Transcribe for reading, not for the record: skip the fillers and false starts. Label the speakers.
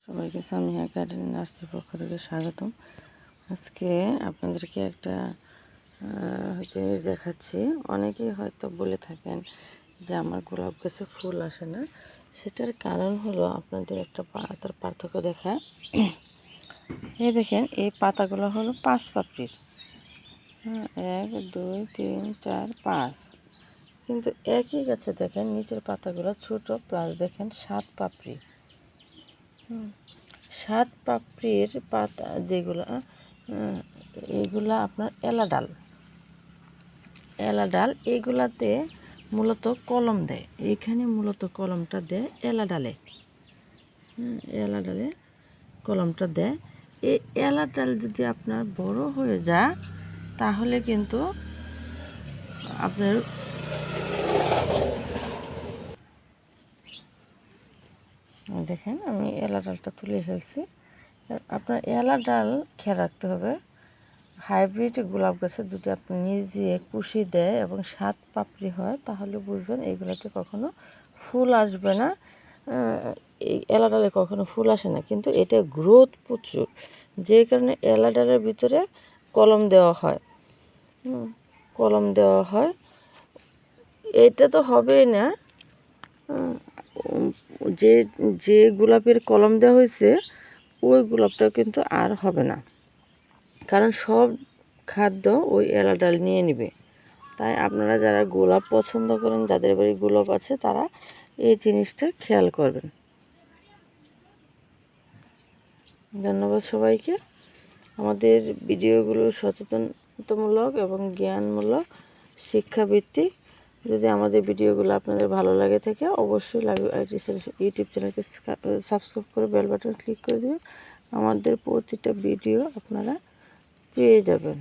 Speaker 1: সবাইকে সামিয়া গার্ডেন নার্সারির পক্ষ থেকে স্বাগতম। আজকে আপনাদেরকে একটা জিনিস দেখাচ্ছি। অনেকেই হয়তো বলে থাকেন যে আমার গোলাপ গাছে ফুল আসে না। সেটার কারণ হলো আপনাদের একটা পাতার পার্থক্য দেখায়। এই দেখেন, এই পাতাগুলো হলো 5 পাপড়ির। 1 2 3 4 5, কিন্তু একই গাছে দেখেন নিচের পাতাগুলো ছোট, প্লাস দেখেন 7 পাপড়ি। 7 পাপড়ির পাতা যেগুলো, এইগুলা আপনার এলা ডাল এইগুলাতে মূলত কলম দেয়। এইখানে মূলত কলমটা দেয় এলা ডালে। এলা ডালে কলমটা দেয়। এই এলা ডাল যদি আপনার বড় হয়ে যায় তাহলে কিন্তু আপনার দেখেন আমি এলা ডালটা তুলে ফেলছি। আপনার এলা ডাল খেয়াল রাখতে হবে। হাইব্রিড গোলাপ গাছে যদি আপনি নিজে কুশি দেয় এবং 7 পাপড়ি হয় তাহলে বুঝবেন এইগুলোতে কখনো ফুল আসবে না। এই এলা ডালে কখনো ফুল আসে না, কিন্তু এটা গ্রোথ প্রচুর, যে কারণে এলা ডালের ভিতরে কলম দেওয়া হয়। কলম দেওয়া হয়, এটা তো হবেই না। যে যে গোলাপের কলম দেওয়া হয়েছে ওই গোলাপটাও কিন্তু আর হবে না, কারণ সব খাদ্য ওই এলা ডাল নিয়ে নেবে। তাই আপনারা যারা গোলাপ পছন্দ করেন, যাদের বাড়ি গোলাপ আছে, তারা এই জিনিসটা খেয়াল করবেন। ধন্যবাদ সবাইকে। আমাদের ভিডিওগুলো সচেতনতামূলক এবং জ্ঞানমূলক, শিক্ষাভিত্তিক। যদি আমাদের ভিডিওগুলো আপনাদের ভালো লাগে থাকে, অবশ্যই ইউটিউব চ্যানেলকে সাবস্ক্রাইব করে বেল বাটন ক্লিক করে দিন। আমাদের প্রতিটা ভিডিও আপনারা পেয়ে যাবেন।